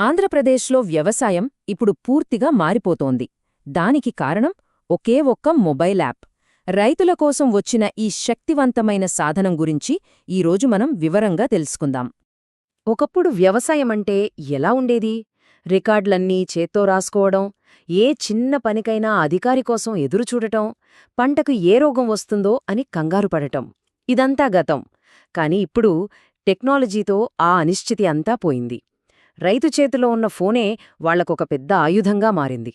ఆంధ్రప్రదేశ్లో వ్యవసాయం ఇప్పుడు పూర్తిగా మారిపోతోంది. దానికి కారణం ఒకే ఒక్క మొబైల్ యాప్. రైతుల కోసం వచ్చిన ఈ శక్తివంతమైన సాధనం గురించి ఈరోజు మనం వివరంగా తెలుసుకుందాం. ఒకప్పుడు వ్యవసాయమంటే ఎలా ఉండేది? రికార్డులన్నీ చేత్తో రాసుకోవడం, ఏ చిన్న పనికైనా అధికారి కోసం ఎదురుచూడటం, పంటకు ఏ రోగం వస్తుందో అని కంగారుపడటం. ఇదంతా గతం. కాని ఇప్పుడు టెక్నాలజీతో ఆ అనిశ్చితి అంతా పోయింది. రైతు చేతిలో ఉన్న ఫోనే వాళ్లకొక పెద్ద ఆయుధంగా మారింది.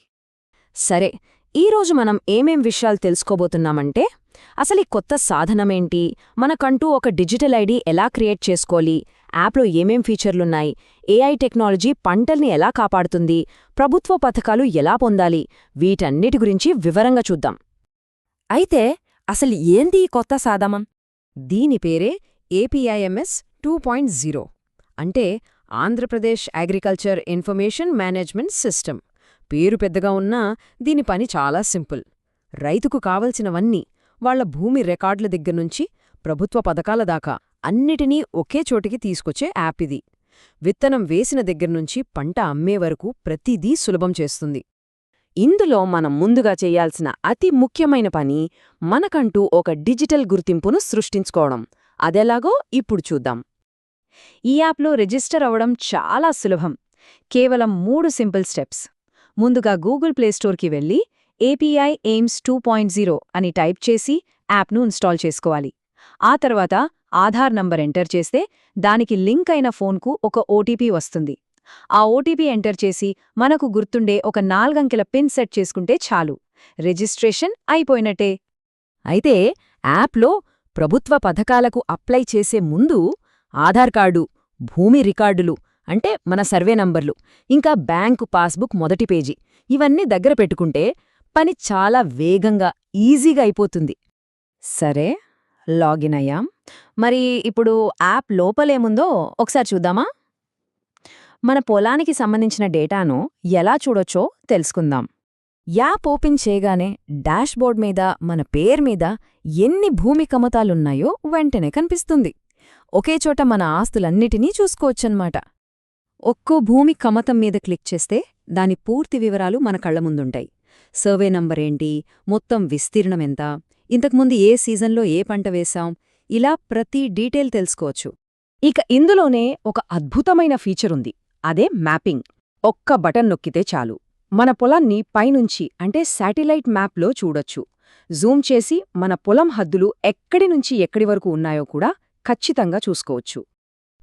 సరే, ఈరోజు మనం ఏమేం విషయాలు తెలుసుకోబోతున్నామంటే, అసలీ కొత్త సాధనమేంటి, మనకంటూ ఒక డిజిటల్ ఐడి ఎలా క్రియేట్ చేసుకోవాలి, యాప్లో ఏమేం ఫీచర్లున్నాయి, ఏఐ టెక్నాలజీ పంటల్ని ఎలా కాపాడుతుంది, ప్రభుత్వ పథకాలు ఎలా పొందాలి, వీటన్నిటి గురించి వివరంగా చూద్దాం. అయితే అసలు ఏంది ఈ కొత్త సాధనం? దీని పేరే ఏపీఐఎంఎస్ 2.0. అంటే Andhra Pradesh agriculture information management system. పేరు పెద్దగా ఉన్నా దీని పని చాలా సింపుల్. రైతుకు కావలసినవన్నీ, వాళ్ల భూమి రికార్డుల దగ్గర్నుంచి ప్రభుత్వ పథకాల దాకా అన్నిటినీ ఒకే చోటికి తీసుకొచ్చే యాప్ ఇది. విత్తనం వేసిన దగ్గర్నుంచి పంట అమ్మే వరకు ప్రతిదీ సులభం చేస్తుంది. ఇందులో మనం ముందుగా చెయ్యాల్సిన అతి ముఖ్యమైన పని, మనకంటూ ఒక డిజిటల్ గుర్తింపును సృష్టించుకోవడం. అదెలాగో ఇప్పుడు చూద్దాం. ఈ యాప్లో రిజిస్టర్ అవడం చాలా సులభం. కేవలం 3 సింపుల్ స్టెప్స్. ముందుగా గూగుల్ ప్లేస్టోర్కి వెళ్ళి ఏపీఐ ఎయిమ్స్ 2.0 అని టైప్ చేసి యాప్ను ఇన్స్టాల్ చేసుకోవాలి. ఆ తర్వాత ఆధార్ నంబర్ ఎంటర్ చేస్తే దానికి లింక్ అయిన ఫోన్కు ఒక ఓటీపీ వస్తుంది. ఆ ఓటీపీ ఎంటర్ చేసి మనకు గుర్తుండే ఒక 4 అంకెల పిన్ సెట్ చేసుకుంటే చాలు. రిజిస్ట్రేషన్ అయిపోయినట్టే. అయితే యాప్లో ప్రభుత్వ పథకాలకు అప్లై చేసే ముందు ఆధార్ కార్డు, భూమి రికార్డులు అంటే మన సర్వే నంబర్లు, ఇంకా బ్యాంకు పాస్బుక్ మొదటి పేజీ ఇవన్నీ దగ్గర పెట్టుకుంటే పని చాలా వేగంగా, ఈజీగా అయిపోతుంది. సరే, లాగిన్ అయ్యాం. మరి ఇప్పుడు యాప్ లోపలేముందో ఒకసారి చూద్దామా? మన పొలానికి సంబంధించిన డేటాను ఎలా చూడొచ్చో తెలుసుకుందాం. యాప్ ఓపెన్ చేయగానే డాష్బోర్డ్ మీద మన పేరు మీద ఎన్ని భూమి కమతాలున్నాయో వెంటనే కనిపిస్తుంది. ఒకే చోట మన ఆస్తులన్నిటినీ చూసుకోవచ్చన్మాట. ఒక్కో భూమి కమతం మీద క్లిక్ చేస్తే దాని పూర్తి వివరాలు మన కళ్ల ముందుంటాయి. సర్వే నంబరేంటి, మొత్తం విస్తీర్ణమెంత, ఇంతకుముందు ఏ సీజన్లో ఏ పంట వేశాం, ఇలా ప్రతి డీటెయిల్ తెలుసుకోవచ్చు. ఇక ఇందులోనే ఒక అద్భుతమైన ఫీచరుంది. అదే మ్యాపింగ్. ఒక్క బటన్ నొక్కితే చాలు, మన పొలాన్ని పైనుంచి అంటే శాటిలైట్ మ్యాప్లో చూడొచ్చు. జూమ్ చేసి మన పొలం హద్దులు ఎక్కడి నుంచి ఎక్కడి వరకు ఉన్నాయో కూడా ఖచ్చితంగా చూసుకోవచ్చు.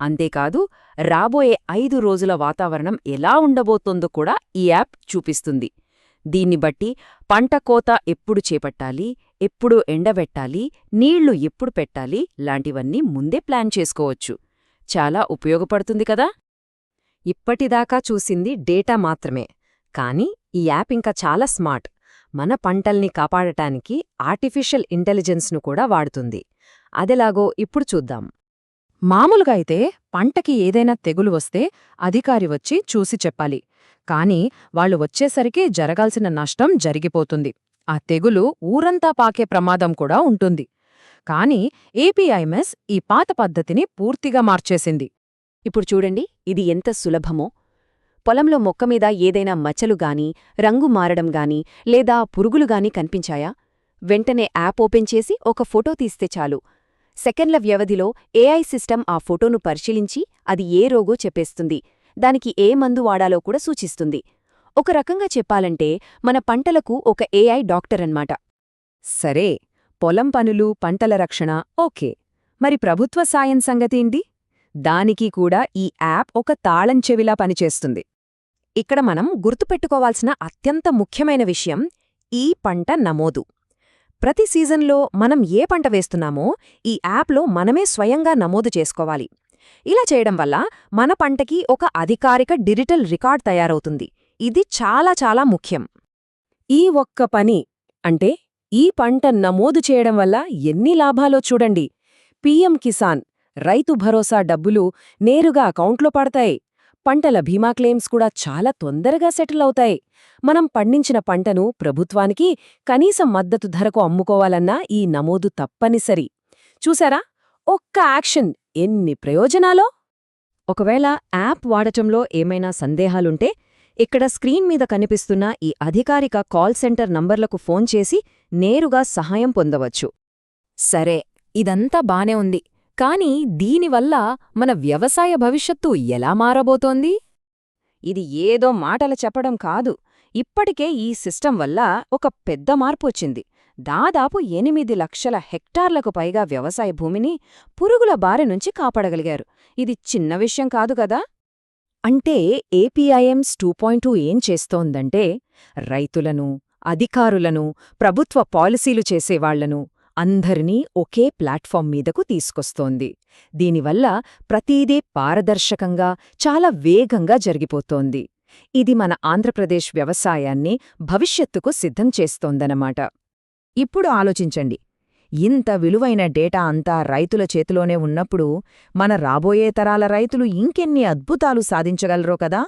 అంతేకాదు, రాబోయే 5 రోజుల వాతావరణం ఎలా ఉండబోతోందో కూడా ఈ యాప్ చూపిస్తుంది. దీన్ని బట్టి పంట కోత ఎప్పుడు చేపట్టాలి, ఎప్పుడు ఎండబెట్టాలి, నీళ్లు ఎప్పుడు పెట్టాలి లాంటివన్నీ ముందే ప్లాన్ చేసుకోవచ్చు. చాలా ఉపయోగపడుతుంది కదా? ఇప్పటిదాకా చూసింది డేటా మాత్రమే. కానీ ఈ యాప్ ఇంకా చాలా స్మార్ట్. మన పంటల్ని కాపాడటానికి ఆర్టిఫిషియల్ ఇంటెలిజెన్స్ను కూడా వాడుతుంది. అదెలాగో ఇప్పుడు చూద్దాం. మామూలుగా అయితే పంటకి ఏదైనా తెగులు వస్తే అధికారి వచ్చి చూసి చెప్పాలి. కాని వాళ్లు వచ్చేసరికి జరగాల్సిన నష్టం జరిగిపోతుంది. ఆ తెగులు ఊరంతా పాకే ప్రమాదం కూడా ఉంటుంది. కాని ఏపీఐఎంఎస్ ఈ పాత పద్ధతిని పూర్తిగా మార్చేసింది. ఇప్పుడు చూడండి, ఇది ఎంత సులభమో. పొలంలో మొక్కమీద ఏదైనా మచ్చలుగాని, రంగు మారడంగాని లేదా పురుగులుగాని కనిపించాయా? వెంటనే యాప్ ఓపెన్ చేసి ఒక ఫోటో తీస్తే చాలు. సెకండ్ల వ్యవధిలో ఏఐ సిస్టమ్ ఆ ఫోటోను పరిశీలించి అది ఏ రోగో చెప్పేస్తుంది. దానికి ఏ మందు వాడాలో కూడా సూచిస్తుంది. ఒక రకంగా చెప్పాలంటే మన పంటలకు ఒక ఏఐ డాక్టరన్మాట. సరే, పొలం పనులు, పంటల రక్షణ ఓకే. మరి ప్రభుత్వ సాయం సంగతేంటి? దానికి కూడా ఈ యాప్ ఒక తాళం చెవిలా పనిచేస్తుంది. ఇక్కడ మనం గుర్తుపెట్టుకోవాల్సిన అత్యంత ముఖ్యమైన విషయం ఈ పంట నమోదు. ప్రతి సీజన్లో మనం ఏ పంట వేస్తున్నామో ఈ యాప్లో మనమే స్వయంగా నమోదు చేసుకోవాలి. ఇలా చేయడం వల్ల మన పంటకి ఒక అధికారిక డిజిటల్ రికార్డ్ తయారవుతుంది. ఇది చాలా చాలా ముఖ్యం. ఈ ఒక్క పని అంటే ఈ పంట నమోదు చేయడం వల్ల ఎన్ని లాభాలో చూడండి. పీఎం కిసాన్, రైతు భరోసా డబ్బులు నేరుగా అకౌంట్లో పడతాయి. పంటల బీమా క్లెయిమ్స్ కూడా చాలా తొందరగా సెటిల్ అవుతాయి. మనం పండించిన పంటను ప్రభుత్వానికి కనీస మద్దతు ధరకు అమ్ముకోవాలన్నా ఈ నమోదు తప్పనిసరి. చూసారా, ఒక్క యాక్షన్ ఎన్ని ప్రయోజనాలో! ఒకవేళ యాప్ వాడటంలో ఏమైనా సందేహాలుంటే ఇక్కడ స్క్రీన్ మీద కనిపిస్తున్న ఈ అధికారిక కాల్ సెంటర్ నంబర్లకు ఫోన్ చేసి నేరుగా సహాయం పొందవచ్చు. సరే, ఇదంతా బానే ఉంది. కానీ దీనివల్ల మన వ్యవసాయ భవిష్యత్తు ఎలా మారబోతోంది? ఇది ఏదో మాటలు చెప్పడం కాదు. ఇప్పటికే ఈ సిస్టమ్ వల్ల ఒక పెద్ద మార్పు వచ్చింది. దాదాపు 8 లక్షల హెక్టార్లకు పైగా వ్యవసాయ భూమిని పురుగుల బారి నుంచి కాపాడగలిగారు. ఇది చిన్న విషయం కాదు కదా. అంటే ఏపీఐఎమ్స్ 2.2 ఏం చేస్తోందంటే రైతులను, అధికారులను, ప్రభుత్వ పాలసీలు చేసేవాళ్లను అందరినీ ఒకే ప్లాట్ఫామ్ మీదకు తీసుకొస్తోంది. దీనివల్ల ప్రతీదీ పారదర్శకంగా, చాలా వేగంగా జరిగిపోతోంది. ఇది మన ఆంధ్రప్రదేశ్ వ్యవసాయాన్ని భవిష్యత్తుకు సిద్ధం చేస్తోందన్నమాట. ఇప్పుడు ఆలోచించండి, ఇంత విలువైన డేటా అంతా రైతుల చేతిలోనే ఉన్నప్పుడు మన రాబోయే తరాల రైతులు ఇంకెన్ని అద్భుతాలు సాధించగలరో కదా.